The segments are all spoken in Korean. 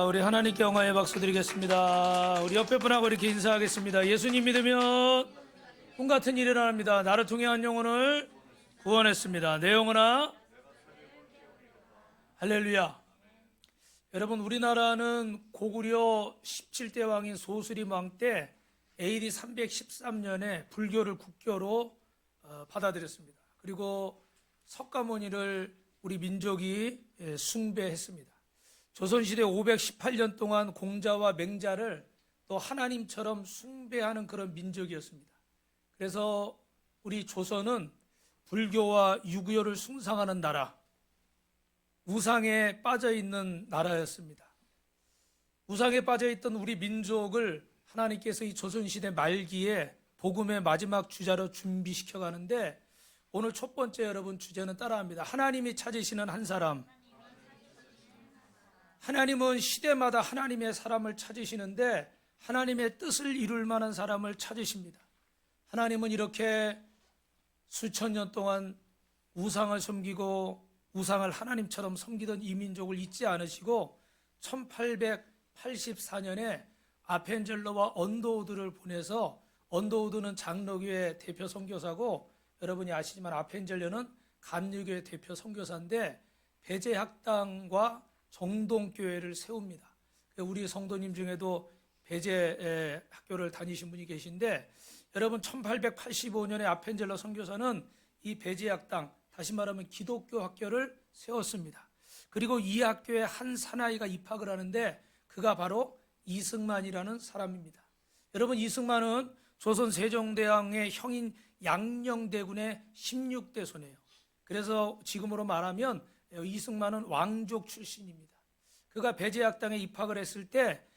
우리 하나님께 영광의 박수 드리겠습니다. 우리 옆에 분하고 이렇게 인사하겠습니다. 예수님 믿으면 꿈같은 일이 일어납니다. 나를 통해 한 영혼을 구원했습니다. 내 영혼아 할렐루야. 여러분, 우리나라는 고구려 17대 왕인 소수림 왕 때 AD 313년에 불교를 국교로 받아들였습니다. 그리고 석가모니를 우리 민족이 숭배했습니다. 조선시대 518년 동안 공자와 맹자를 또 하나님처럼 숭배하는 그런 민족이었습니다. 그래서 우리 조선은 불교와 유교를 숭상하는 나라, 우상에 빠져있는 나라였습니다. 우상에 빠져있던 우리 민족을 하나님께서 이 조선시대 말기에 복음의 마지막 주자로 준비시켜 가는데, 오늘 첫 번째 여러분 주제는 따라합니다. 하나님이 찾으시는 한 사람. 하나님은 시대마다 하나님의 사람을 찾으시는데 하나님의 뜻을 이룰 만한 사람을 찾으십니다. 하나님은 이렇게 수천 년 동안 우상을 섬기고 우상을 하나님처럼 섬기던 이 민족을 잊지 않으시고 1884년에 아펜젤러와 언더우드를 보내서, 언더우드는 장로교회 대표 선교사고 여러분이 아시지만 아펜젤러는 감리교회 대표 선교사인데 배제학당과 정동교회를 세웁니다. 우리 성도님 중에도 배제 학교를 다니신 분이 계신데, 여러분 1885년에 아펜젤러 선교사는 이 배제학당, 다시 말하면 기독교 학교를 세웠습니다. 그리고 이 학교에 한 사나이가 입학을 하는데 그가 바로 이승만이라는 사람입니다. 여러분, 이승만은 조선 세종대왕의 형인 양녕대군의 16대 손이에요. 그래서 지금으로 말하면 이승만은 왕족 출신입니다. 그가 배제학당에 입학을 했을 때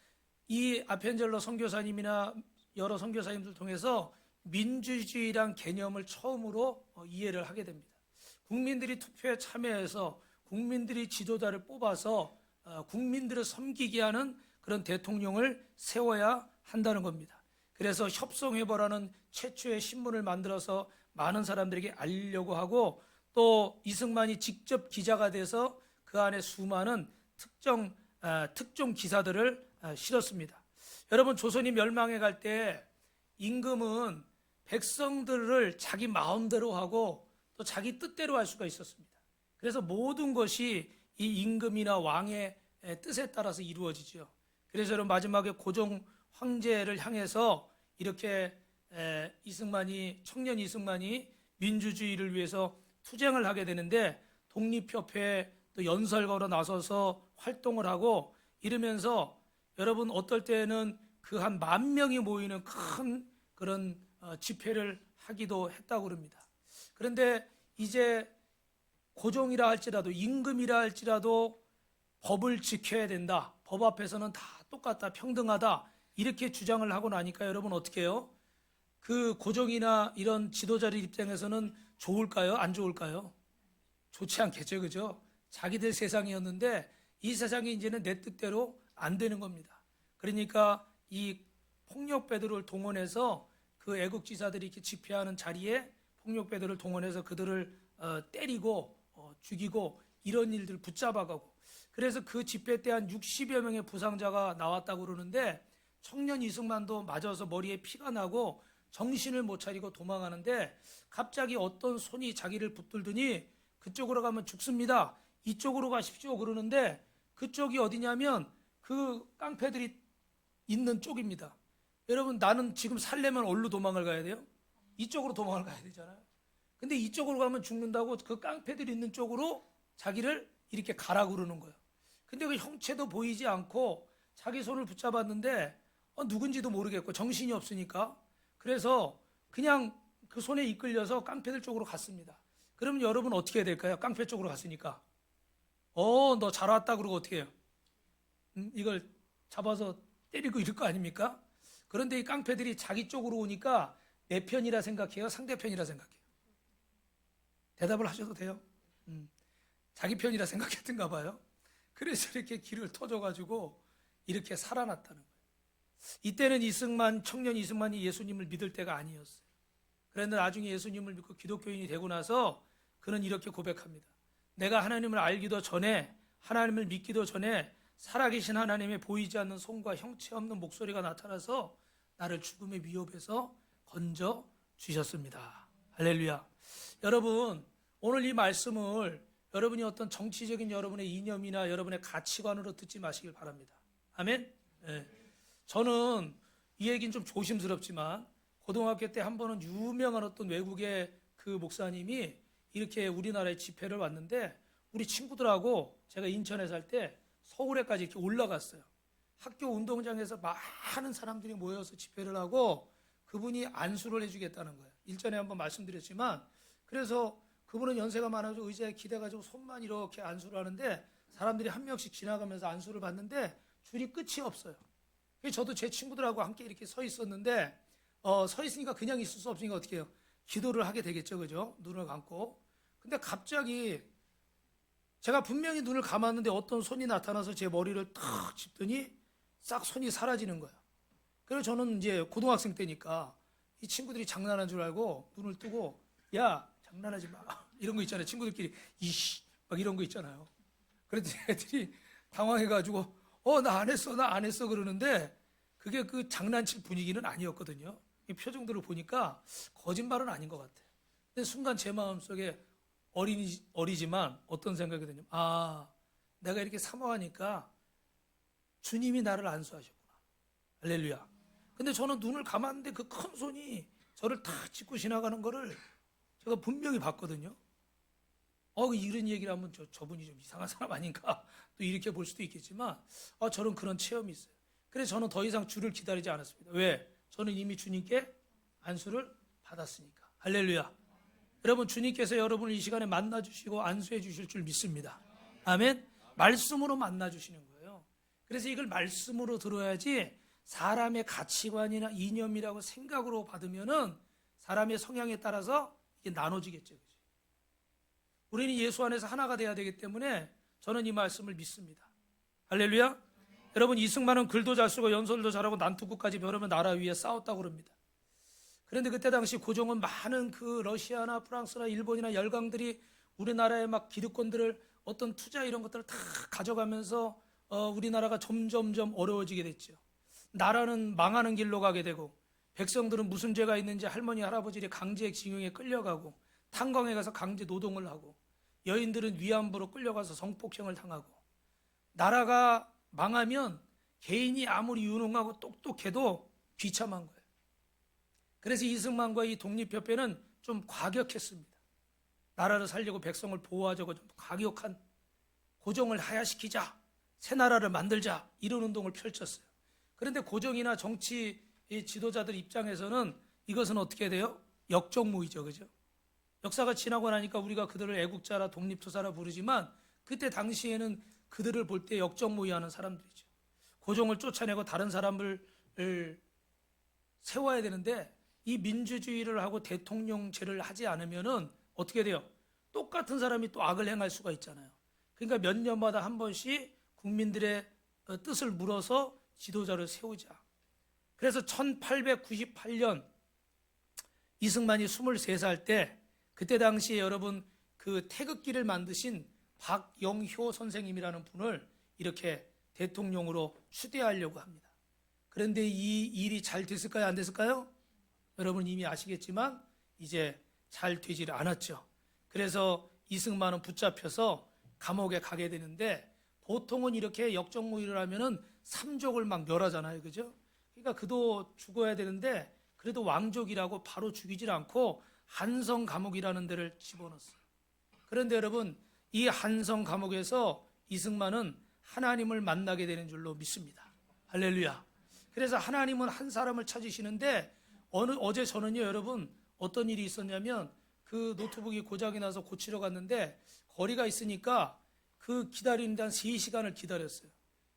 이 아펜젤러 선교사님이나 여러 선교사님들 통해서 민주주의란 개념을 처음으로 이해를 하게 됩니다. 국민들이 투표에 참여해서 국민들이 지도자를 뽑아서 국민들을 섬기게 하는 그런 대통령을 세워야 한다는 겁니다. 그래서 협성회보라는 최초의 신문을 만들어서 많은 사람들에게 알리려고 하고, 또 이승만이 직접 기자가 돼서 그 안에 수많은 특종 기사들을 실었습니다. 여러분, 조선이 멸망해 갈 때 임금은 백성들을 자기 마음대로 하고 또 자기 뜻대로 할 수가 있었습니다. 그래서 모든 것이 이 임금이나 왕의 뜻에 따라서 이루어지죠. 그래서 여러분, 마지막에 고종 황제를 향해서 이렇게 청년 이승만이 민주주의를 위해서 투쟁을 하게 되는데, 독립협회 또 연설가로 나서서 활동을 하고 이러면서 여러분, 어떨 때는 그 한 10,000명이 모이는 큰 그런 집회를 하기도 했다고 그럽니다. 그런데 이제 고종이라 할지라도, 임금이라 할지라도 법을 지켜야 된다, 법 앞에서는 다 똑같다, 평등하다, 이렇게 주장을 하고 나니까 여러분 어떻게 해요? 그 고종이나 이런 지도자들 입장에서는 좋을까요? 안 좋을까요? 좋지 않겠죠, 그죠? 자기들 세상이었는데 이 세상이 이제는 내 뜻대로 안 되는 겁니다. 그러니까 이 폭력배들을 동원해서, 그 애국지사들이 이렇게 집회하는 자리에 폭력배들을 동원해서 그들을 때리고 죽이고 이런 일들을 붙잡아가고, 그래서 그 집회 때 한 60여 명의 부상자가 나왔다고 그러는데, 청년 이승만도 맞아서 머리에 피가 나고 정신을 못 차리고 도망하는데, 갑자기 어떤 손이 자기를 붙들더니 그쪽으로 가면 죽습니다, 이쪽으로 가십시오 그러는데, 그쪽이 어디냐면 그 깡패들이 있는 쪽입니다. 여러분, 나는 지금 살려면 어디로 도망을 가야 돼요? 이쪽으로 도망을 가야 되잖아요. 근데 이쪽으로 가면 죽는다고 그 깡패들이 있는 쪽으로 자기를 이렇게 가라 그러는 거예요. 근데 그 형체도 보이지 않고 자기 손을 붙잡았는데 누군지도 모르겠고 정신이 없으니까, 그래서 그냥 그 손에 이끌려서 깡패들 쪽으로 갔습니다. 그러면 여러분 어떻게 해야 될까요? 깡패 쪽으로 갔으니까 너 잘 왔다 그러고 어떻게 해요? 이걸 잡아서 때리고 이럴 거 아닙니까? 그런데 이 깡패들이 자기 쪽으로 오니까 내 편이라 생각해요? 상대편이라 생각해요? 대답을 하셔도 돼요. 자기 편이라 생각했던가 봐요. 그래서 이렇게 길을 터져가지고 이렇게 살아났다는 거예요. 이때는 청년 이승만이 예수님을 믿을 때가 아니었어요. 그런데 나중에 예수님을 믿고 기독교인이 되고 나서 그는 이렇게 고백합니다. 내가 하나님을 알기도 전에, 하나님을 믿기도 전에 살아계신 하나님의 보이지 않는 손과 형체 없는 목소리가 나타나서 나를 죽음의 위협에서 건져 주셨습니다. 할렐루야. 여러분, 오늘 이 말씀을 여러분이 어떤 정치적인 여러분의 이념이나 여러분의 가치관으로 듣지 마시길 바랍니다. 아멘. 네. 저는 이 얘기는 좀 조심스럽지만 고등학교 때 한 번은 유명한 어떤 외국의 그 목사님이 이렇게 우리나라에 집회를 왔는데 우리 친구들하고 제가 인천에 살 때 서울에까지 이렇게 올라갔어요. 학교 운동장에서 많은 사람들이 모여서 집회를 하고 그분이 안수를 해주겠다는 거예요. 일전에 한번 말씀드렸지만, 그래서 그분은 연세가 많아서 의자에 기대가지고 손만 이렇게 안수를 하는데 사람들이 한 명씩 지나가면서 안수를 받는데 줄이 끝이 없어요. 저도 제 친구들하고 함께 이렇게 서 있었는데 서 있으니까 그냥 있을 수 없으니까 어떻게 해요? 기도를 하게 되겠죠, 그죠? 눈을 감고. 근데 갑자기 제가 분명히 눈을 감았는데 어떤 손이 나타나서 제 머리를 탁 짚더니 싹 손이 사라지는 거예요. 그래서 저는 이제 고등학생 때니까 이 친구들이 장난한 줄 알고 눈을 뜨고, 야, 장난하지 마, 이런 거 있잖아요. 친구들끼리 이씨 막 이런 거 있잖아요. 그래서 애들이 당황해가지고 나 안 했어, 나 안 했어 그러는데 그게 그 장난칠 분위기는 아니었거든요. 이 표정들을 보니까 거짓말은 아닌 것 같아요. 근데 순간 제 마음속에 어리지만 어떤 생각이 드냐면, 내가 이렇게 사모하니까 주님이 나를 안수하셨구나. 할렐루야. 근데 저는 눈을 감았는데 그 큰 손이 저를 탁 짚고 지나가는 거를 제가 분명히 봤거든요. 이런 얘기를 하면 저분이 좀 이상한 사람 아닌가 또 이렇게 볼 수도 있겠지만 저는 그런 체험이 있어요. 그래서 저는 더 이상 주를 기다리지 않았습니다. 왜? 저는 이미 주님께 안수를 받았으니까. 할렐루야. 여러분, 주님께서 여러분을 이 시간에 만나주시고 안수해 주실 줄 믿습니다. 아멘. 말씀으로 만나주시는 거예요. 그래서 이걸 말씀으로 들어야지 사람의 가치관이나 이념이라고 생각으로 받으면은 사람의 성향에 따라서 이게 나눠지겠죠. 우리는 예수 안에서 하나가 돼야 되기 때문에 저는 이 말씀을 믿습니다. 할렐루야. 여러분, 이승만은 글도 잘 쓰고 연설도 잘하고 난투구까지 여러 나라 위에 싸웠다고 그럽니다. 그런데 그때 당시 고종은 많은 그 러시아나 프랑스나 일본이나 열강들이 우리나라의 막 기득권들을 어떤 투자 이런 것들을 다 가져가면서 우리나라가 점점점 어려워지게 됐죠. 나라는 망하는 길로 가게 되고 백성들은 무슨 죄가 있는지 할머니 할아버지들이 강제징용에 끌려가고 탄광에 가서 강제 노동을 하고 여인들은 위안부로 끌려가서 성폭행을 당하고 나라가 망하면 개인이 아무리 유능하고 똑똑해도 비참한 거예요. 그래서 이승만과 이 독립협회는 좀 과격했습니다. 나라를 살리고 백성을 보호하자고 좀 과격한 고종을 하야시키자, 새 나라를 만들자 이런 운동을 펼쳤어요. 그런데 고종이나 정치 지도자들 입장에서는 이것은 어떻게 돼요? 역적무의죠, 그죠? 역사가 지나고 나니까 우리가 그들을 애국자라 독립투사라 부르지만 그때 당시에는 그들을 볼 때 역적무의하는 사람들이죠. 고종을 쫓아내고 다른 사람을 세워야 되는데 이 민주주의를 하고 대통령제를 하지 않으면은 어떻게 돼요? 똑같은 사람이 또 악을 행할 수가 있잖아요. 그러니까 몇 년마다 한 번씩 국민들의 뜻을 물어서 지도자를 세우자. 그래서 1898년 이승만이 23살 때 그때 당시에 여러분 그 태극기를 만드신 박영효 선생님이라는 분을 이렇게 대통령으로 추대하려고 합니다. 그런데 이 일이 잘 됐을까요? 안 됐을까요? 여러분 이미 아시겠지만 이제 잘 되지를 않았죠. 그래서 이승만은 붙잡혀서 감옥에 가게 되는데 보통은 이렇게 역적무의를 하면은 삼족을 막 멸하잖아요, 그죠? 그러니까 그도 죽어야 되는데 그래도 왕족이라고 바로 죽이질 않고 한성 감옥이라는 데를 집어넣었어요. 그런데 여러분 이 한성 감옥에서 이승만은 하나님을 만나게 되는 줄로 믿습니다. 할렐루야. 그래서 하나님은 한 사람을 찾으시는데 어제 저는요 여러분 어떤 일이 있었냐면 그 노트북이 고장이 나서 고치러 갔는데 거리가 있으니까 그 기다리는데 한 3시간을 기다렸어요.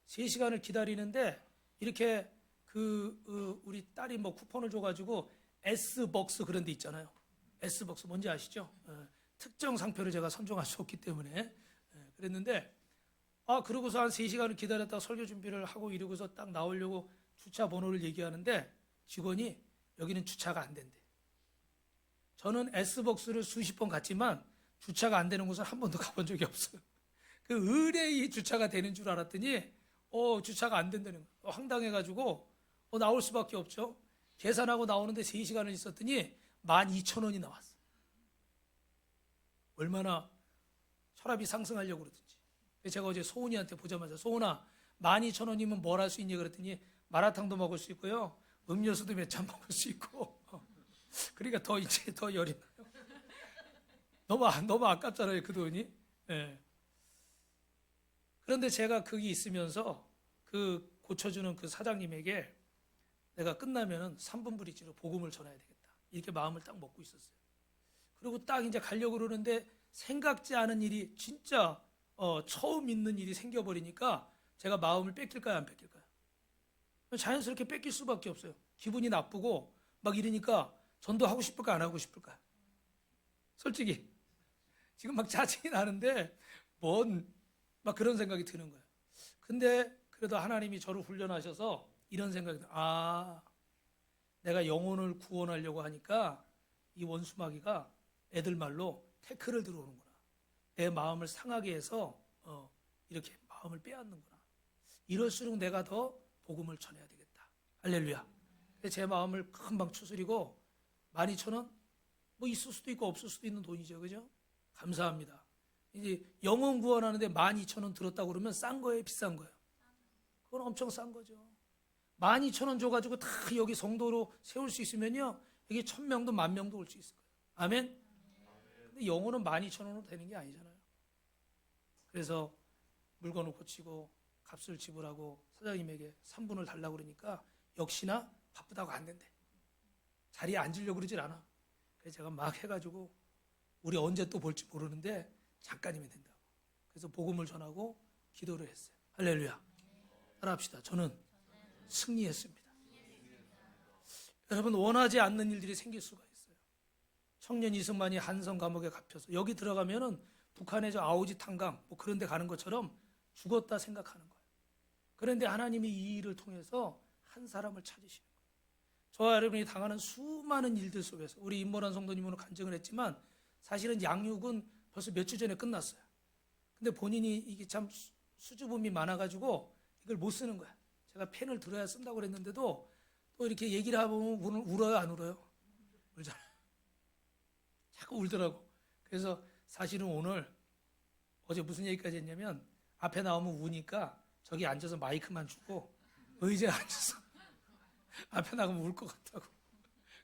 3시간을 기다리는데 이렇게 우리 딸이 뭐 쿠폰을 줘가지고 S벅스 그런 데 있잖아요. S벅스 뭔지 아시죠? 특정 상표를 제가 선정할 수 없기 때문에 그랬는데 그러고서 한 3시간을 기다렸다가 설교 준비를 하고 이러고서 딱 나오려고 주차 번호를 얘기하는데 직원이 여기는 주차가 안 된대. 저는 S벅스를 수십 번 갔지만 주차가 안 되는 곳은 한 번도 가본 적이 없어요. 그 의뢰이 주차가 되는 줄 알았더니 주차가 안 된다는 거예요. 황당해가지고 나올 수밖에 없죠. 계산하고 나오는데 3시간을 있었더니 12,000원이 나왔어요. 얼마나 혈압이 상승하려고 그러든지. 제가 어제 소은이한테 보자마자 소은아 12,000원이면 뭘 할 수 있냐 그랬더니 마라탕도 먹을 수 있고요. 음료수도 몇 잔 먹을 수 있고. 그러니까 이제 더 열이 나요. 너무 아깝잖아요, 그 돈이. 네. 그런데 제가 거기 있으면서 그 고쳐주는 그 사장님에게 내가 끝나면은 3분 브릿지로 복음을 전해야 되겠다. 이렇게 마음을 딱 먹고 있었어요. 그리고 딱 이제 가려고 그러는데 생각지 않은 일이 진짜 처음 있는 일이 생겨버리니까 제가 마음을 뺏길까요, 안 뺏길까요? 자연스럽게 뺏길 수밖에 없어요. 기분이 나쁘고 막 이러니까 전도하고 싶을까 안 하고 싶을까? 솔직히 지금 막 짜증이 나는데 막 그런 생각이 드는 거예요. 근데 그래도 하나님이 저를 훈련하셔서 이런 생각이 들어요. 내가 영혼을 구원하려고 하니까 이 원수마귀가 애들 말로 태클을 들어오는구나. 내 마음을 상하게 해서 이렇게 마음을 빼앗는구나. 이럴수록 내가 더 복음을 전해야 되겠다. 할렐루야. 제 마음을 금방 추스리고 12,000원? 뭐 있을 수도 있고 없을 수도 있는 돈이죠. 그죠? 감사합니다. 이제 영혼 구원하는데 12,000원 들었다고 그러면 싼 거예요, 비싼 거예요? 그건 엄청 싼 거죠. 12,000원 줘가지고 다 여기 성도로 세울 수 있으면요, 여기 1,000명도 10,000명도 올 수 있을 거예요. 아멘? 근데 영혼은 12,000원으로 되는 게 아니잖아요. 그래서 물건을 고치고 값을 지불하고 사장님에게 3분을 달라고 그러니까 역시나 바쁘다고 안 된대. 자리에 앉으려고 그러질 않아. 그래서 제가 막 해가지고 우리 언제 또 볼지 모르는데 잠깐이면 된다고. 그래서 복음을 전하고 기도를 했어요. 할렐루야. 따라합시다. 저는 승리했습니다. 여러분, 원하지 않는 일들이 생길 수가 있어요. 청년 이승만이 한성 감옥에 갇혀서 여기 들어가면은 북한의 저 아오지 탄강 뭐 그런 데 가는 것처럼 죽었다 생각하는 거예요. 그런데 하나님이 이 일을 통해서 한 사람을 찾으시는 거예요. 저와 여러분이 당하는 수많은 일들 속에서 우리 임모란 성도님으로 간증을 했지만 사실은 양육은 벌써 몇 주 전에 끝났어요. 근데 본인이 이게 참 수줍음이 많아가지고 이걸 못 쓰는 거야. 제가 펜을 들어야 쓴다고 그랬는데도 또 이렇게 얘기를 하면 울어요, 안 울어요? 울잖아. 자꾸 울더라고. 그래서 사실은 오늘 어제 무슨 얘기까지 했냐면 앞에 나오면 우니까 저기 앉아서 마이크만 주고 의자에 앉아서 앞에 나가면 울 것 같다고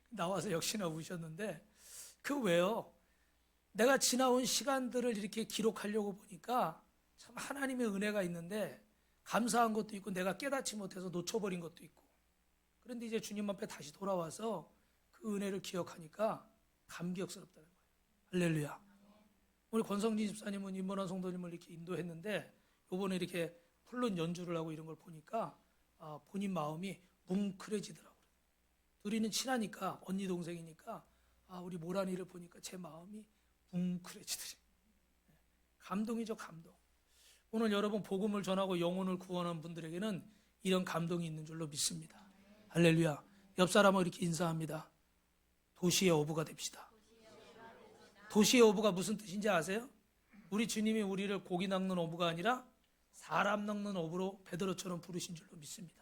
나와서 역시나 우셨는데 그 왜요? 내가 지나온 시간들을 이렇게 기록하려고 보니까 참 하나님의 은혜가 있는데 감사한 것도 있고 내가 깨닫지 못해서 놓쳐버린 것도 있고 그런데 이제 주님 앞에 다시 돌아와서 그 은혜를 기억하니까 감격스럽다는 거예요. 할렐루야. 우리 권성진 집사님은 임원환 성도님을 이렇게 인도했는데 이번에 이렇게 폴론 연주를 하고 이런 걸 보니까 본인 마음이 뭉클해지더라고요. 둘이는 친하니까 언니 동생이니까 우리 모란이를 보니까 제 마음이 뭉클해지더라고요. 감동이죠, 감동. 오늘 여러분 복음을 전하고 영혼을 구원한 분들에게는 이런 감동이 있는 줄로 믿습니다. 할렐루야. 옆 사람을 이렇게 인사합니다. 도시의 어부가 됩시다. 도시의 어부가 무슨 뜻인지 아세요? 우리 주님이 우리를 고기 낚는 어부가 아니라 사람 낚는 어부로 베드로처럼 부르신 줄로 믿습니다.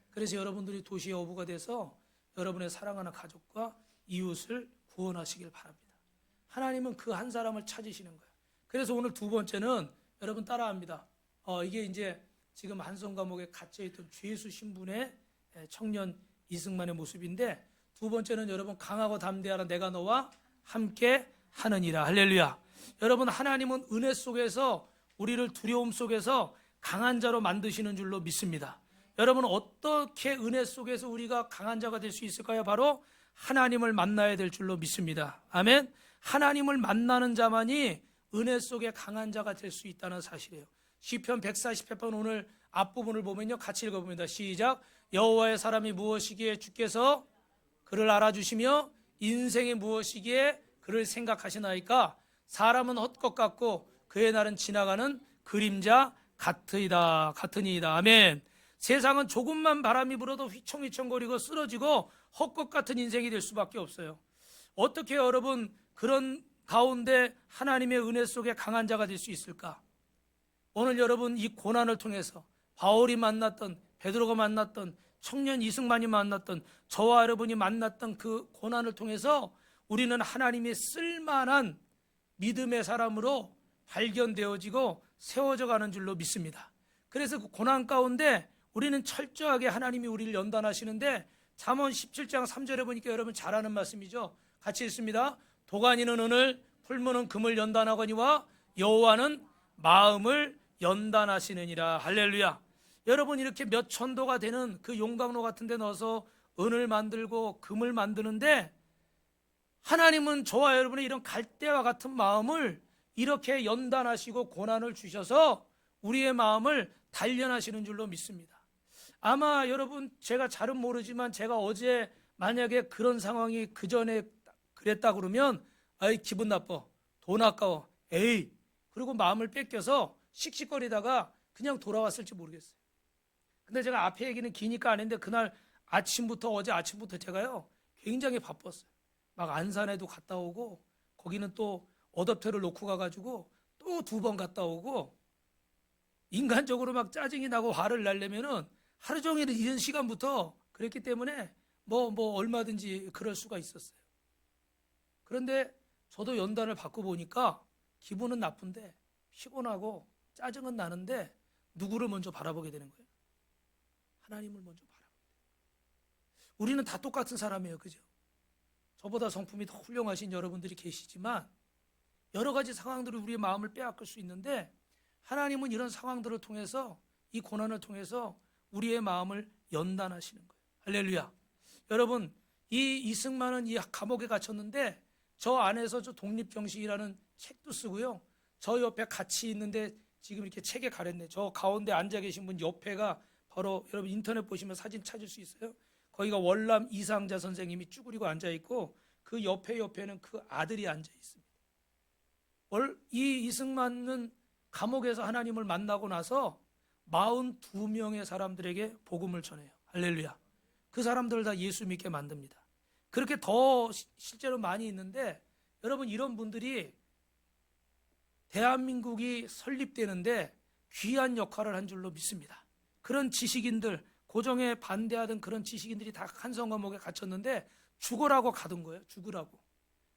그래서 여러분들이 도시의 어부가 돼서 여러분의 사랑하는 가족과 이웃을 구원하시길 바랍니다. 하나님은 그 한 사람을 찾으시는 거예요. 그래서 오늘 두 번째는 여러분 따라합니다. 이게 이제 지금 한성 감옥에 갇혀있던 죄수 신분의 청년 이승만의 모습인데 두 번째는 여러분 강하고 담대하라 내가 너와 함께 하느니라. 할렐루야. 여러분 하나님은 은혜 속에서 우리를 두려움 속에서 강한 자로 만드시는 줄로 믿습니다. 여러분 어떻게 은혜 속에서 우리가 강한 자가 될 수 있을까요? 바로 하나님을 만나야 될 줄로 믿습니다. 아멘. 하나님을 만나는 자만이 은혜 속에 강한 자가 될 수 있다는 사실이에요. 시편 140편 오늘 앞부분을 보면요 같이 읽어봅니다. 시작. 여호와의 사람이 무엇이기에 주께서 그를 알아주시며 인생이 무엇이기에 그를 생각하시나이까. 사람은 헛것 같고 그의 날은 지나가는 그림자 같으니이다. 아멘. 세상은 조금만 바람이 불어도 휘청휘청거리고 쓰러지고 헛것 같은 인생이 될 수밖에 없어요. 어떻게 여러분 그런 가운데 하나님의 은혜 속에 강한 자가 될 수 있을까? 오늘 여러분 이 고난을 통해서 바울이 만났던, 베드로가 만났던, 청년 이승만이 만났던, 저와 여러분이 만났던 그 고난을 통해서 우리는 하나님이 쓸만한 믿음의 사람으로 발견되어지고 세워져 가는 줄로 믿습니다. 그래서 그 고난 가운데 우리는 철저하게 하나님이 우리를 연단하시는데, 잠언 17장 3절에 보니까 여러분 잘 아는 말씀이죠. 같이 읽습니다. 도가니는 은을, 풀무는 금을 연단하거니와 여호와는 마음을 연단하시느니라. 할렐루야. 여러분, 이렇게 몇 천도가 되는 그 용광로 같은 데 넣어서 은을 만들고 금을 만드는데, 하나님은 저와 여러분의 이런 갈대와 같은 마음을 이렇게 연단하시고 고난을 주셔서 우리의 마음을 단련하시는 줄로 믿습니다. 아마 여러분, 제가 잘은 모르지만 제가 어제 만약에 그런 상황이 그 전에 그랬다 그러면, 아이 기분 나빠, 돈 아까워, 에이, 그리고 마음을 뺏겨서 씩씩거리다가 그냥 돌아왔을지 모르겠어요. 근데 제가 앞에 얘기는 기니까 안 했는데, 그날 어제 아침부터 제가요 굉장히 바빴어요. 막 안산에도 갔다 오고, 거기는 또 어댑터를 놓고 가가지고 또 2번 갔다 오고, 인간적으로 막 짜증이 나고 화를 내려면은 하루 종일 이른 시간부터 그랬기 때문에 뭐 얼마든지 그럴 수가 있었어요. 그런데 저도 연단을 받고 보니까 기분은 나쁜데, 피곤하고 짜증은 나는데, 누구를 먼저 바라보게 되는 거예요? 하나님을 먼저 바라보게 돼요. 우리는 다 똑같은 사람이에요, 그죠? 저보다 성품이 더 훌륭하신 여러분들이 계시지만 여러 가지 상황들이 우리의 마음을 빼앗길 수 있는데, 하나님은 이런 상황들을 통해서, 이 고난을 통해서 우리의 마음을 연단하시는 거예요. 할렐루야. 여러분, 이 이승만은 이 감옥에 갇혔는데, 저 안에서 저 독립정신이라는 책도 쓰고요, 저 옆에 같이 있는데 지금 이렇게 책에 가렸네. 저 가운데 앉아 계신 분 옆에가 바로, 여러분 인터넷 보시면 사진 찾을 수 있어요. 거기가 월남 이상자 선생님이 쭈그리고 앉아 있고, 그 옆에는 그 아들이 앉아 있습니다. 이 이승만은 감옥에서 하나님을 만나고 나서 42명의 사람들에게 복음을 전해요. 할렐루야. 그 사람들을 다 예수 믿게 만듭니다. 그렇게 더 실제로 많이 있는데, 여러분, 이런 분들이 대한민국이 설립되는데 귀한 역할을 한 줄로 믿습니다. 그런 지식인들, 고정에 반대하던 그런 지식인들이 다 한성 감옥에 갇혔는데 죽으라고 가둔 거예요. 죽으라고.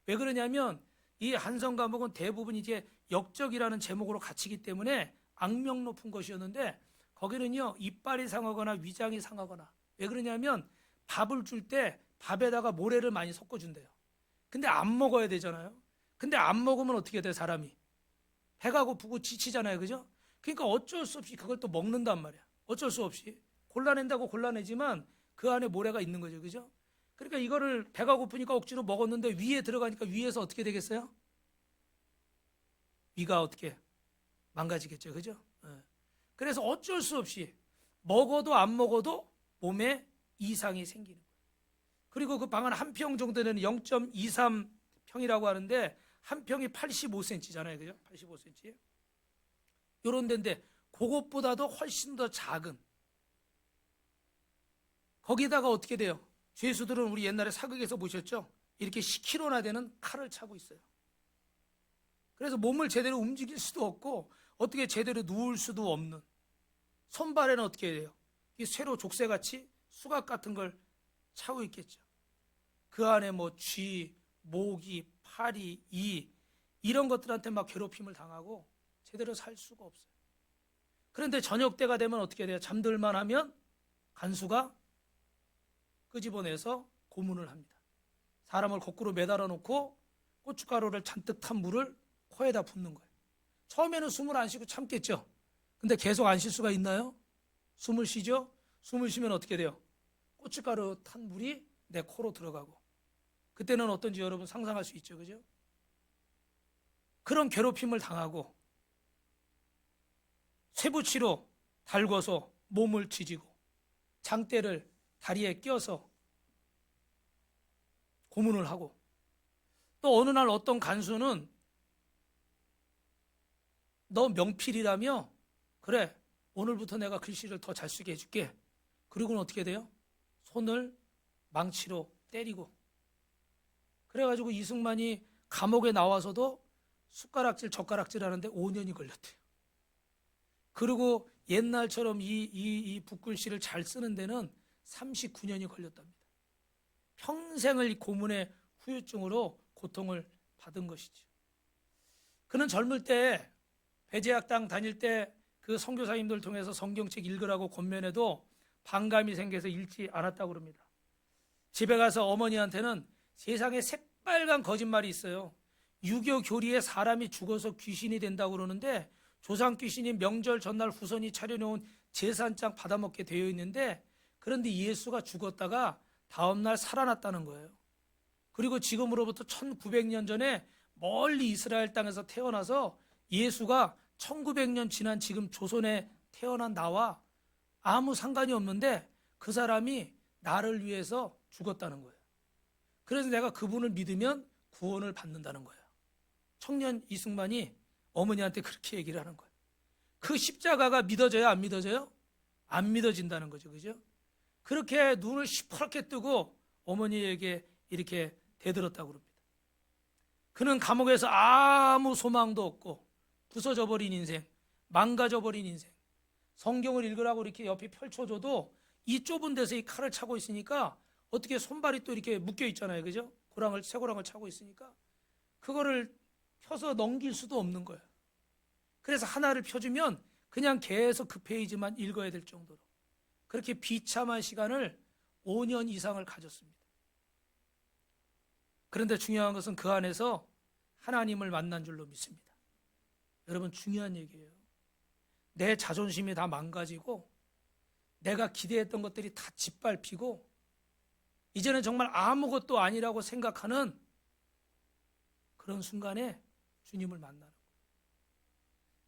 왜 그러냐면, 이 한성 감옥은 대부분 이제 역적이라는 제목으로 갇히기 때문에 악명 높은 것이었는데, 거기는요 이빨이 상하거나 위장이 상하거나, 왜 그러냐면 밥을 줄 때 밥에다가 모래를 많이 섞어준대요. 근데 안 먹어야 되잖아요. 근데 안 먹으면 어떻게 돼? 사람이 배가 고프고 지치잖아요, 그죠? 그러니까 어쩔 수 없이 그걸 또 먹는단 말이야. 어쩔 수 없이 골라낸다고 골라내지만 그 안에 모래가 있는 거죠, 그죠? 그러니까 이거를 배가 고프니까 억지로 먹었는데, 위에 들어가니까 위에서 어떻게 되겠어요? 위가 어떻게 망가지겠죠, 그죠? 그래서 어쩔 수 없이 먹어도 안 먹어도 몸에 이상이 생기는 거예요. 그리고 그 방은 한 평 정도는 0.23평이라고 하는데, 한 평이 85cm잖아요, 그죠? 85cm. 요런 데인데 그것보다도 훨씬 더 작은, 거기다가 어떻게 돼요? 죄수들은 우리 옛날에 사극에서 보셨죠? 이렇게 10kg나 되는 칼을 차고 있어요. 그래서 몸을 제대로 움직일 수도 없고, 어떻게 제대로 누울 수도 없는, 손발에는 어떻게 해야 돼요? 이 쇠로 족쇄같이 수갑 같은 걸 차고 있겠죠. 그 안에 뭐 쥐, 모기, 파리, 이런 것들한테 막 괴롭힘을 당하고 제대로 살 수가 없어요. 그런데 저녁 때가 되면 어떻게 돼요? 잠들만 하면 간수가 끄집어내서 고문을 합니다. 사람을 거꾸로 매달아 놓고 고춧가루를 잔뜩 탄 물을 코에다 붓는 거예요. 처음에는 숨을 안 쉬고 참겠죠. 근데 계속 안 쉴 수가 있나요? 숨을 쉬죠. 숨을 쉬면 어떻게 돼요? 고춧가루 탄 물이 내 코로 들어가고, 그때는 어떤지 여러분 상상할 수 있죠, 그죠? 그런 괴롭힘을 당하고 쇠붙이로 달궈서 몸을 지지고, 장대를 다리에 껴서 고문을 하고, 또 어느 날 어떤 간수는 너 명필이라며? 그래, 오늘부터 내가 글씨를 더 잘 쓰게 해줄게. 그리고는 어떻게 돼요? 손을 망치로 때리고. 그래가지고 이승만이 감옥에 나와서도 숟가락질 젓가락질 하는데 5년이 걸렸대요. 그리고 옛날처럼 이 붓글씨를 잘 쓰는 데는 39년이 걸렸답니다. 평생을 이 고문의 후유증으로 고통을 받은 것이죠. 그는 젊을 때 배제학당 다닐 때 그 선교사님들 통해서 성경책 읽으라고 권면해도 반감이 생겨서 읽지 않았다고 그럽니다. 집에 가서 어머니한테는 세상에 새빨간 거짓말이 있어요. 유교 교리에 사람이 죽어서 귀신이 된다고 그러는데 조상 귀신이 명절 전날 후손이 차려놓은 제사장 받아먹게 되어 있는데, 그런데 예수가 죽었다가 다음날 살아났다는 거예요. 그리고 지금으로부터 1900년 전에 멀리 이스라엘 땅에서 태어나서 예수가 1900년 지난 지금 조선에 태어난 나와 아무 상관이 없는데 그 사람이 나를 위해서 죽었다는 거예요. 그래서 내가 그분을 믿으면 구원을 받는다는 거예요. 청년 이승만이 어머니한테 그렇게 얘기를 하는 거예요. 그 십자가가 믿어져요, 안 믿어져요? 안 믿어진다는 거죠. 그죠? 그렇게 눈을 시퍼렇게 뜨고 어머니에게 이렇게 대들었다고 그럽니다. 그는 감옥에서 아무 소망도 없고 부서져 버린 인생, 망가져 버린 인생, 성경을 읽으라고 이렇게 옆에 펼쳐줘도 이 좁은 데서 이 칼을 차고 있으니까 어떻게 손발이 또 이렇게 묶여 있잖아요. 그죠? 쇠고랑을 차고 있으니까 그거를 펴서 넘길 수도 없는 거예요. 그래서 하나를 펴주면 그냥 계속 그 페이지만 읽어야 될 정도로 그렇게 비참한 시간을 5년 이상을 가졌습니다. 그런데 중요한 것은 그 안에서 하나님을 만난 줄로 믿습니다. 여러분, 중요한 얘기예요. 내 자존심이 다 망가지고 내가 기대했던 것들이 다 짓밟히고 이제는 정말 아무것도 아니라고 생각하는 그런 순간에 주님을 만나는 거예요.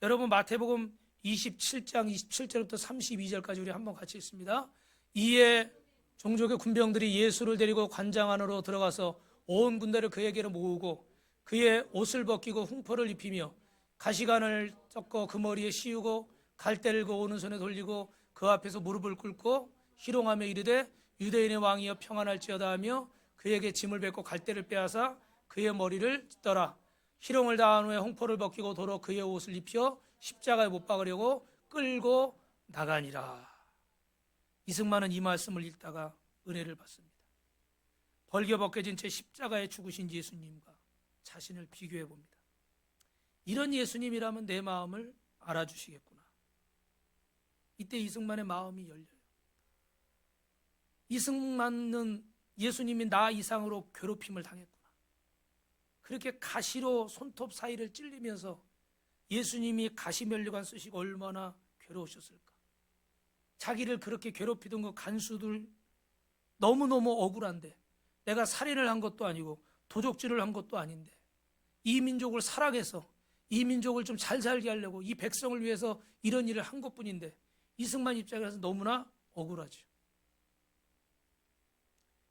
여러분, 마태복음 27장 27절부터 32절까지 우리 한번 같이 읽습니다. 이에 종족의 군병들이 예수를 데리고 관장 안으로 들어가서 온 군대를 그에게로 모으고 그의 옷을 벗기고 흉포를 입히며 가시관을 섞어 그 머리에 씌우고 갈대를 그 오른손에 돌리고 그 앞에서 무릎을 꿇고 희롱하며 이르되 유대인의 왕이여 평안할지어다 하며 그에게 짐을 뱉고 갈대를 빼앗아 그의 머리를 찢더라. 희롱을 다한 후에 흉포를 벗기고 도로 그의 옷을 입혀 십자가에 못 박으려고 끌고 나가니라. 이승만은 이 말씀을 읽다가 은혜를 받습니다. 벌겨벗겨진 채 십자가에 죽으신 예수님과 자신을 비교해 봅니다. 이런 예수님이라면 내 마음을 알아주시겠구나. 이때 이승만의 마음이 열려요. 이승만은 예수님이 나 이상으로 괴롭힘을 당했구나. 그렇게 가시로 손톱 사이를 찔리면서 예수님이 가시면류관 쓰시고 얼마나 괴로우셨을까. 자기를 그렇게 괴롭히던 그 간수들 너무너무 억울한데 내가 살인을 한 것도 아니고 도적질을 한 것도 아닌데 이 민족을 사랑해서 이 민족을 좀 잘 살게 하려고 이 백성을 위해서 이런 일을 한 것뿐인데 이승만 입장에서 너무나 억울하죠.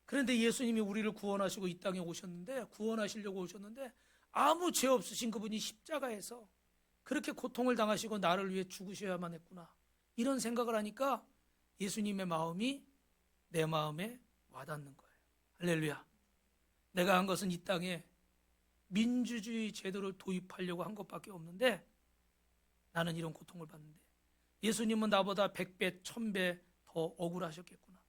그런데 예수님이 우리를 구원하시고 이 땅에 오셨는데 구원하시려고 오셨는데 아무 죄 없으신 그분이 십자가에서 그렇게 고통을 당하시고 나를 위해 죽으셔야만 했구나. 이런 생각을 하니까 예수님의 마음이 내 마음에 와닿는 거예요. 할렐루야. 내가 한 것은 이 땅에 민주주의 제도를 도입하려고 한 것밖에 없는데 나는 이런 고통을 받는데 예수님은 나보다 100배, 1000배 더 억울하셨겠구나.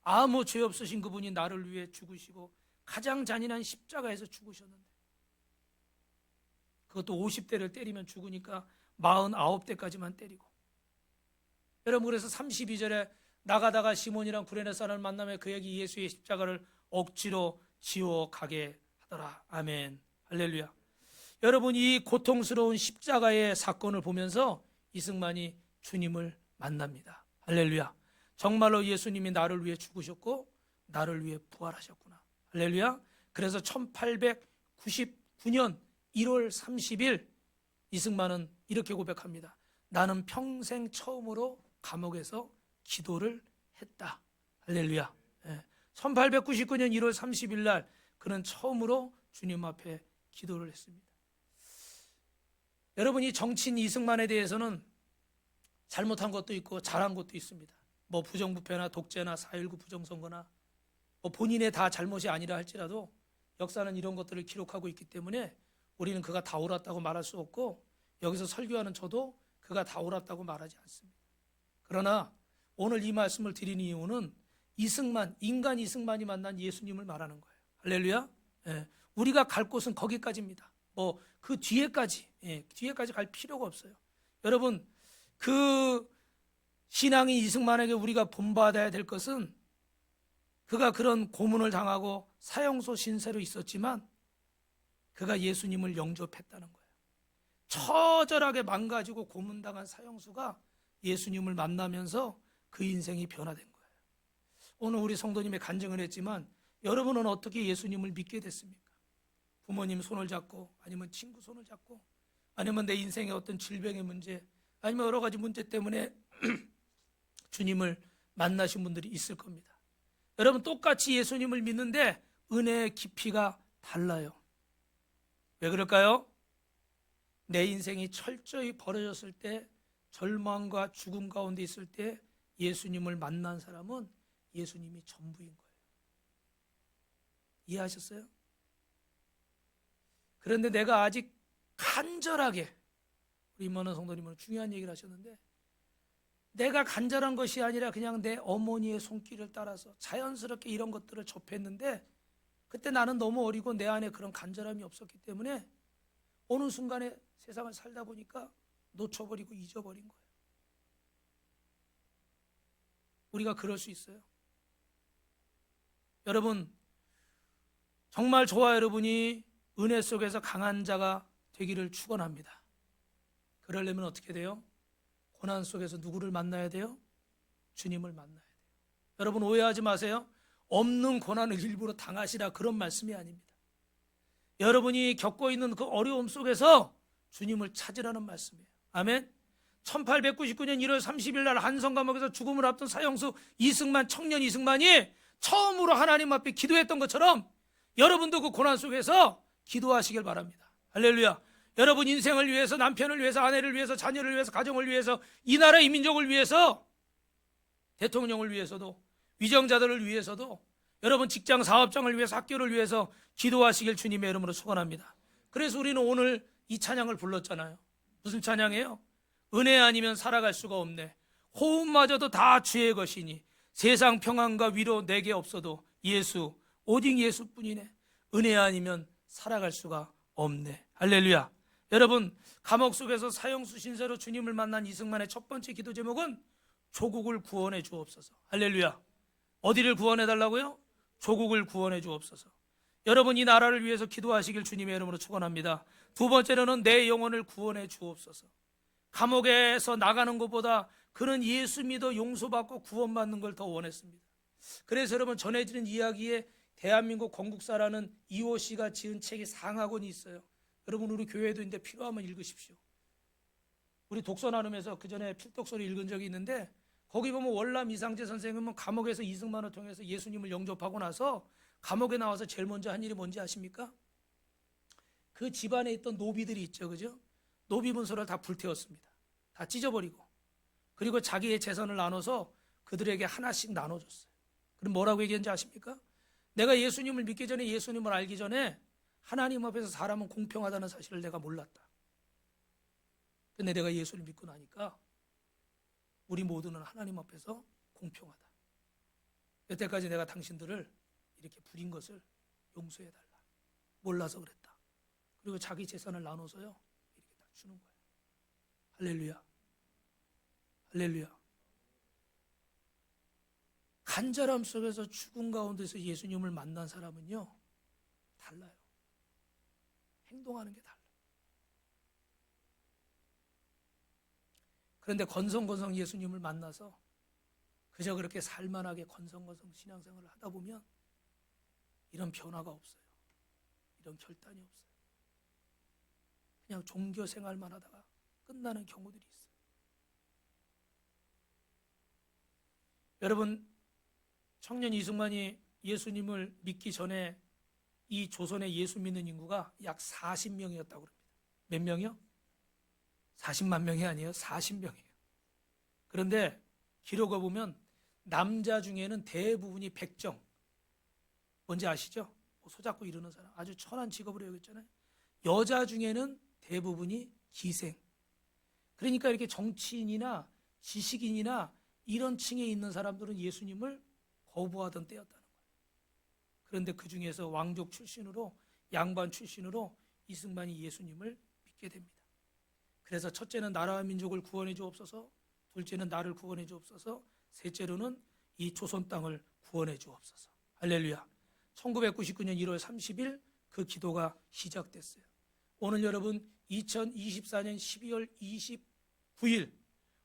아무 죄 없으신 그분이 나를 위해 죽으시고 가장 잔인한 십자가에서 죽으셨는데 그것도 50대를 때리면 죽으니까 49대까지만 때리고. 여러분, 그래서 32절에 나가다가 시몬이랑 구레네 사람을 만나며 그에게 예수의 십자가를 억지로 지워 가게 하더라. 아멘. 할렐루야. 여러분, 이 고통스러운 십자가의 사건을 보면서 이승만이 주님을 만납니다. 할렐루야. 정말로 예수님이 나를 위해 죽으셨고 나를 위해 부활하셨구나. 할렐루야. 그래서 1899년 1월 30일 이승만은 이렇게 고백합니다. 나는 평생 처음으로 감옥에서 기도를 했다. 할렐루야. 1899년 1월 30일 날 그는 처음으로 주님 앞에 기도를 했습니다. 여러분, 이 정치인 이승만에 대해서는 잘못한 것도 있고 잘한 것도 있습니다. 뭐 부정부패나 독재나 4.19 부정선거나 뭐 본인의 다 잘못이 아니라 할지라도 역사는 이런 것들을 기록하고 있기 때문에 우리는 그가 다 옳았다고 말할 수 없고 여기서 설교하는 저도 그가 다 옳았다고 말하지 않습니다. 그러나 오늘 이 말씀을 드리는 이유는 이승만, 인간 이승만이 만난 예수님을 말하는 거예요. 할렐루야. 예, 우리가 갈 곳은 거기까지입니다. 뭐 그 뒤에까지, 뒤에까지 갈 필요가 없어요. 여러분, 그 신앙인 이승만에게 우리가 본받아야 될 것은, 그가 그런 고문을 당하고 사형소 신세로 있었지만 그가 예수님을 영접했다는 거예요. 처절하게 망가지고 고문당한 사형수가 예수님을 만나면서 그 인생이 변화된 거예요. 오늘 우리 성도님의 간증을 했지만 여러분은 어떻게 예수님을 믿게 됐습니까? 부모님 손을 잡고, 아니면 친구 손을 잡고, 아니면 내 인생의 어떤 질병의 문제, 아니면 여러 가지 문제 때문에 주님을 만나신 분들이 있을 겁니다. 여러분, 똑같이 예수님을 믿는데 은혜의 깊이가 달라요. 왜 그럴까요? 내 인생이 철저히 벌어졌을 때, 절망과 죽음 가운데 있을 때 예수님을 만난 사람은 예수님이 전부인 거예요. 이해하셨어요? 그런데 내가 아직 간절하게, 우리 임원원 성도님은 중요한 얘기를 하셨는데, 내가 간절한 것이 아니라 그냥 내 어머니의 손길을 따라서 자연스럽게 이런 것들을 접했는데, 그때 나는 너무 어리고 내 안에 그런 간절함이 없었기 때문에 어느 순간에 세상을 살다 보니까 놓쳐버리고 잊어버린 거예요. 우리가 그럴 수 있어요. 여러분, 정말 저와 여러분이 은혜 속에서 강한 자가 되기를 축원합니다. 그러려면 어떻게 돼요? 고난 속에서 누구를 만나야 돼요? 주님을 만나야 돼요. 여러분, 오해하지 마세요. 없는 고난을 일부러 당하시라, 그런 말씀이 아닙니다. 여러분이 겪고 있는 그 어려움 속에서 주님을 찾으라는 말씀이에요. 아멘. 1899년 1월 30일 날 한성 감옥에서 죽음을 앞둔 사형수 이승만, 청년 이승만이 처음으로 하나님 앞에 기도했던 것처럼 여러분도 그 고난 속에서 기도하시길 바랍니다. 할렐루야. 여러분 인생을 위해서, 남편을 위해서, 아내를 위해서, 자녀를 위해서, 가정을 위해서, 이 나라 이 민족을 위해서, 대통령을 위해서도, 위정자들을 위해서도, 여러분 직장 사업장을 위해서, 학교를 위해서 기도하시길 주님의 이름으로 축원합니다. 그래서 우리는 오늘 이 찬양을 불렀잖아요. 무슨 찬양이에요? 은혜 아니면 살아갈 수가 없네. 호흡마저도 다 주의 것이니 세상 평안과 위로 내게 없어도 예수, 오직 예수뿐이네. 은혜 아니면 살아갈 수가 없네. 할렐루야. 여러분, 감옥 속에서 사형수 신세로 주님을 만난 이승만의 첫 번째 기도 제목은 조국을 구원해 주옵소서. 할렐루야. 어디를 구원해 달라고요? 조국을 구원해 주옵소서. 여러분, 이 나라를 위해서 기도하시길 주님의 이름으로 축원합니다. 두 번째로는 내 영혼을 구원해 주옵소서. 감옥에서 나가는 것보다 그는 예수 믿어 용서받고 구원받는 걸 더 원했습니다. 그래서 여러분, 전해지는 이야기에 대한민국 건국사라는 이호 씨가 지은 책이 상하권이 있어요. 여러분, 우리 교회도 있는데 필요하면 읽으십시오. 우리 독서 나눔에서 그 전에 필독서를 읽은 적이 있는데, 거기 보면 월남 이상재 선생님은 감옥에서 이승만을 통해서 예수님을 영접하고 나서 감옥에 나와서 제일 먼저 한 일이 뭔지 아십니까? 그 집안에 있던 노비들이 있죠, 그죠? 노비 문서를 다 불태웠습니다. 다 찢어버리고, 그리고 자기의 재산을 나눠서 그들에게 하나씩 나눠줬어요. 그럼 뭐라고 얘기했는지 아십니까? 내가 예수님을 믿기 전에, 예수님을 알기 전에 하나님 앞에서 사람은 공평하다는 사실을 내가 몰랐다. 근데 내가 예수를 믿고 나니까 우리 모두는 하나님 앞에서 공평하다. 여태까지 내가 당신들을 이렇게 부린 것을 용서해달라. 몰라서 그랬다. 그리고 자기 재산을 나눠서요, 이렇게 다 주는 거예요. 할렐루야. 할렐루야. 간절함 속에서 죽음 가운데서 예수님을 만난 사람은요, 달라요. 행동하는 게 달라요. 그런데 건성건성 예수님을 만나서 그저 그렇게 살만하게 건성건성 신앙생활을 하다 보면 이런 변화가 없어요. 이런 결단이 없어요. 그냥 종교 생활만 하다가 끝나는 경우들이 있어요. 여러분, 청년 이승만이 예수님을 믿기 전에 이 조선에 예수 믿는 인구가 약 40명이었다고 합니다. 몇 명이요? 40만 명이 아니에요. 40명이에요. 그런데 기록을 보면 남자 중에는 대부분이 백정, 뭔지 아시죠? 소잡고 이러는 사람, 아주 천한 직업으로 여겼잖아요. 여자 중에는 대부분이 기생. 그러니까 이렇게 정치인이나 지식인이나 이런 층에 있는 사람들은 예수님을 거부하던 때였다는 거예요. 그런데 그 중에서 왕족 출신으로, 양반 출신으로 이승만이 예수님을 믿게 됩니다. 그래서 첫째는 나라와 민족을 구원해 주옵소서, 둘째는 나를 구원해 주옵소서, 셋째로는 이 조선 땅을 구원해 주옵소서. 할렐루야. 1999년 1월 30일 그 기도가 시작됐어요. 오늘 여러분 2024년 12월 29일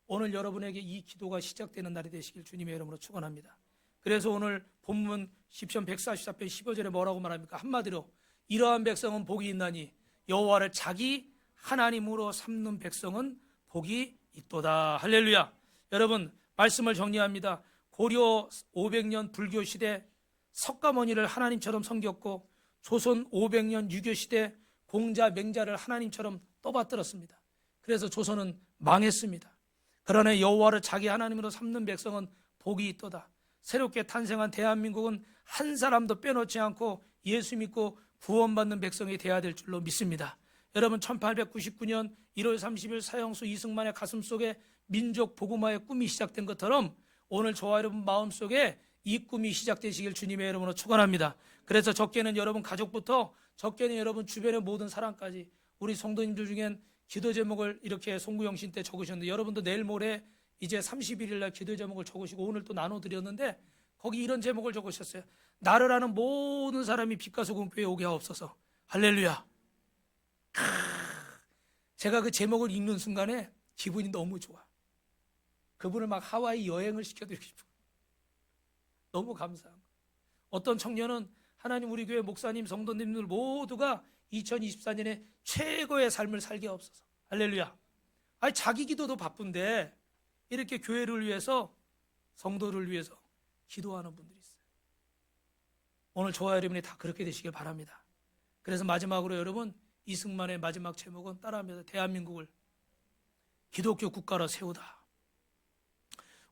오늘 여러분에게 이 기도가 시작되는 날이 되시길 주님의 이름으로 축원합니다. 그래서 오늘 본문 시편 144편 15절에 뭐라고 말합니까? 한마디로 이러한 백성은 복이 있나니 여호와를 자기 하나님으로 삼는 백성은 복이 있도다. 할렐루야. 여러분 말씀을 정리합니다. 고려 500년 불교 시대 석가모니를 하나님처럼 섬겼고 조선 500년 유교 시대 공자 맹자를 하나님처럼 떠받들었습니다. 그래서 조선은 망했습니다. 그러나 여호와를 자기 하나님으로 삼는 백성은 복이 있도다. 새롭게 탄생한 대한민국은 한 사람도 빼놓지 않고 예수 믿고 구원받는 백성이 되어야 될 줄로 믿습니다. 여러분 1899년 1월 30일 사형수 이승만의 가슴속에 민족 복음화의 꿈이 시작된 것처럼 오늘 저와 여러분 마음속에 이 꿈이 시작되시길 주님의 이름으로 축원합니다. 그래서 적게는 여러분 가족부터 적게는 여러분 주변의 모든 사람까지 우리 성도님들 중엔 기도 제목을 이렇게 송구영신 때 적으셨는데 여러분도 내일 모레 이제 31일 날 기도 제목을 적으시고 오늘 또 나눠드렸는데 거기 이런 제목을 적으셨어요. 나를 아는 모든 사람이 빛과 소금교회에 오게 하옵소서. 할렐루야. 제가 그 제목을 읽는 순간에 기분이 너무 좋아. 그분을 막 하와이 여행을 시켜드리고 싶어. 너무 감사한 거예요. 어떤 청년은 하나님 우리 교회 목사님 성도님들 모두가 2024년에 최고의 삶을 살게 하옵소서. 할렐루야. 아니 자기 기도도 바쁜데 이렇게 교회를 위해서 성도를 위해서 기도하는 분들이 있어요. 오늘 저와 여러분이 다 그렇게 되시길 바랍니다. 그래서 마지막으로 여러분 이승만의 마지막 제목은 따라합니다. 대한민국을 기독교 국가로 세우다.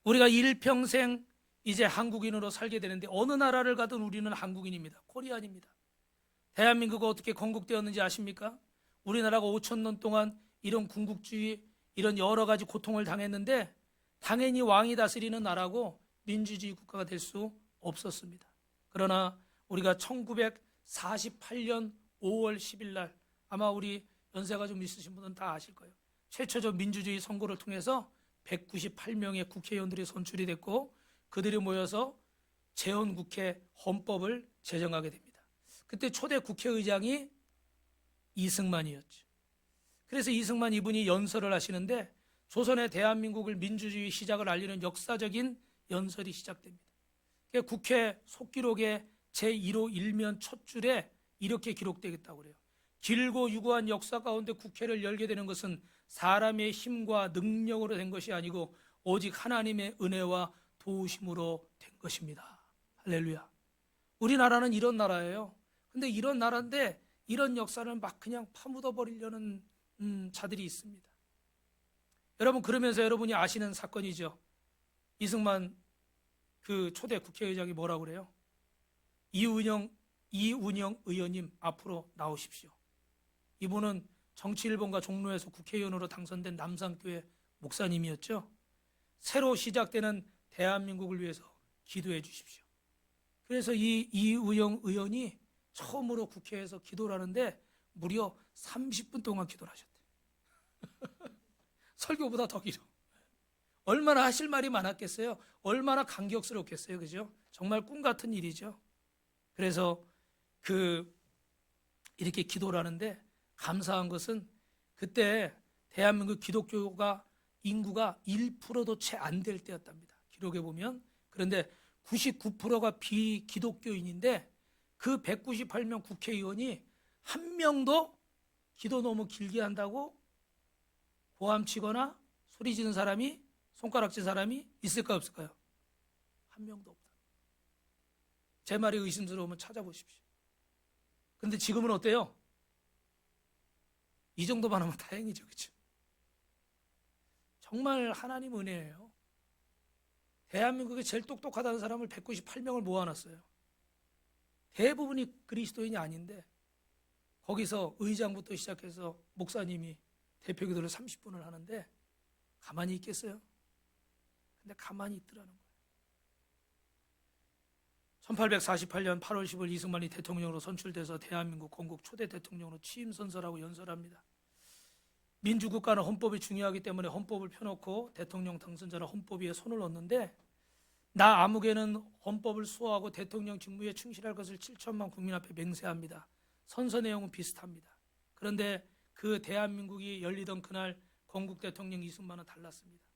우리가 일평생 이제 한국인으로 살게 되는데 어느 나라를 가든 우리는 한국인입니다. 코리안입니다. 대한민국이 어떻게 건국되었는지 아십니까? 우리나라가 5,000년 동안 이런 군국주의, 이런 여러 가지 고통을 당했는데 당연히 왕이 다스리는 나라고 민주주의 국가가 될 수 없었습니다. 그러나 우리가 1948년 5월 10일 날 아마 우리 연세가 좀 있으신 분은 다 아실 거예요. 최초적 민주주의 선거를 통해서 198명의 국회의원들이 선출이 됐고 그들이 모여서 재헌국회 헌법을 제정하게 됩니다. 그때 초대 국회의장이 이승만이었죠. 그래서 이승만 이분이 연설을 하시는데 조선의 대한민국을 민주주의 시작을 알리는 역사적인 연설이 시작됩니다. 국회 속기록의 제1호 1면 첫 줄에 이렇게 기록되겠다고 그래요. 길고 유구한 역사 가운데 국회를 열게 되는 것은 사람의 힘과 능력으로 된 것이 아니고 오직 하나님의 은혜와 도우심으로 된 것입니다. 할렐루야. 우리나라는 이런 나라예요. 근데 이런 나라인데 이런 역사를 막 그냥 파묻어 버리려는 자들이 있습니다. 여러분 그러면서 여러분이 아시는 사건이죠. 이승만 그 초대 국회의장이 뭐라고 그래요? 이운영 의원님 앞으로 나오십시오. 이분은 정치1번과 종로에서 국회의원으로 당선된 남산교회 목사님이었죠. 새로 시작되는 대한민국을 위해서 기도해 주십시오. 그래서 이 이우영 의원이 처음으로 국회에서 기도를 하는데 무려 30분 동안 기도를 하셨대요. 설교보다 더 길어. 얼마나 하실 말이 많았겠어요. 얼마나 감격스럽겠어요. 그죠? 정말 꿈 같은 일이죠. 그래서 이렇게 기도를 하는데 감사한 것은 그때 대한민국 기독교가 인구가 1%도 채 안 될 때였답니다. 기록에 보면. 그런데 99%가 비기독교인인데 그 198명 국회의원이 한 명도 기도 너무 길게 한다고 고함치거나 소리 지는 사람이 손가락질 사람이 있을까요 없을까요? 한 명도 없다. 제 말이 의심스러우면 찾아보십시오. 그런데 지금은 어때요? 이 정도만 하면 다행이죠. 그렇죠? 정말 하나님 은혜예요. 대한민국에 제일 똑똑하다는 사람을 198명을 모아놨어요. 대부분이 그리스도인이 아닌데 거기서 의장부터 시작해서 목사님이 대표기도를 30분을 하는데 가만히 있겠어요? 근데 가만히 있더라는 거예요. 1848년 8월 10일 이승만이 대통령으로 선출돼서 대한민국 건국 초대 대통령으로 취임 선서라고 연설합니다. 민주국가는 헌법이 중요하기 때문에 헌법을 펴놓고 대통령 당선자는 헌법 위에 손을 얹는데, 나 아무개는 헌법을 수호하고 대통령 직무에 충실할 것을 7천만 국민 앞에 맹세합니다. 선서 내용은 비슷합니다. 그런데 그 대한민국이 열리던 그날 건국 대통령 이승만은 달랐습니다.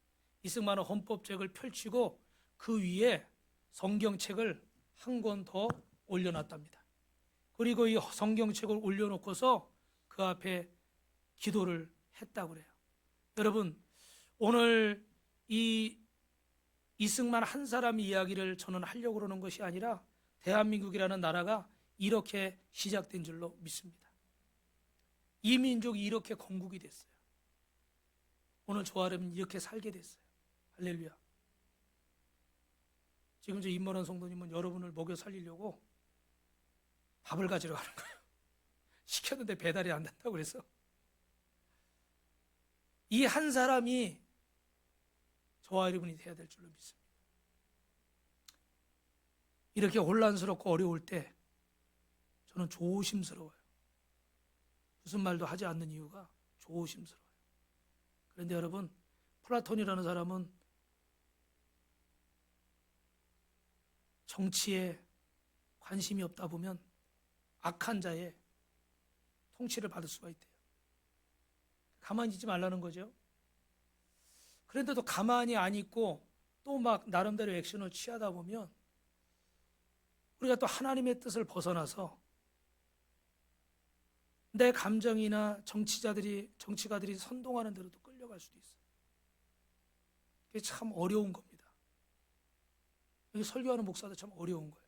이승만은 헌법책을 펼치고 그 위에 성경책을 한 권 더 올려놨답니다. 그리고 이 성경책을 올려놓고서 그 앞에 기도를 했다고 그래요. 여러분, 오늘 이 이승만 한 사람 이야기를 저는 하려고 그러는 것이 아니라 대한민국이라는 나라가 이렇게 시작된 줄로 믿습니다. 이 민족이 이렇게 건국이 됐어요. 오늘 저와 여러분 이렇게 살게 됐어요. 할렐루야. 지금 저 임원원 성도님은 여러분을 먹여 살리려고 밥을 가지러 가는 거예요. 시켰는데 배달이 안 된다고 그래서. 이 한 사람이 저와 여러분이 돼야 될 줄로 믿습니다. 이렇게 혼란스럽고 어려울 때 저는 조심스러워요. 무슨 말도 하지 않는 이유가 조심스러워요. 그런데 여러분, 플라톤이라는 사람은 정치에 관심이 없다 보면 악한 자의 통치를 받을 수가 있대요. 가만히 있지 말라는 거죠. 그런데도 가만히 안 있고 또 막 나름대로 액션을 취하다 보면 우리가 또 하나님의 뜻을 벗어나서 내 감정이나 정치가들이 선동하는 대로 또 끌려갈 수도 있어요. 그게 참 어려운 겁니다. 여기 설교하는 목사도 참 어려운 거예요.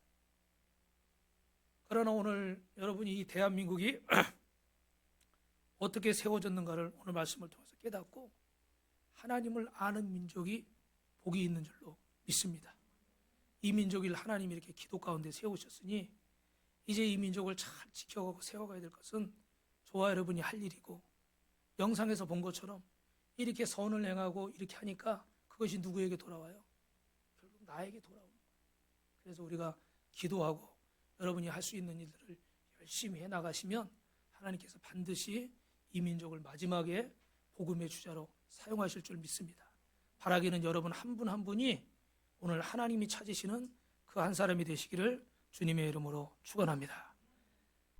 그러나 오늘 여러분이 이 대한민국이 어떻게 세워졌는가를 오늘 말씀을 통해서 깨닫고 하나님을 아는 민족이 복이 있는 줄로 믿습니다. 이 민족을 하나님이 이렇게 기도 가운데 세우셨으니 이제 이 민족을 잘 지켜가고 세워가야 될 것은 저와 여러분이 할 일이고, 영상에서 본 것처럼 이렇게 선을 행하고 이렇게 하니까 그것이 누구에게 돌아와요? 결국 나에게 돌아오는 거예요. 그래서 우리가 기도하고 여러분이 할 수 있는 일들을 열심히 해나가시면 하나님께서 반드시 이 민족을 마지막에 복음의 주자로 사용하실 줄 믿습니다. 바라기는 여러분 한 분 한 분이 오늘 하나님이 찾으시는 그 한 사람이 되시기를 주님의 이름으로 축원합니다.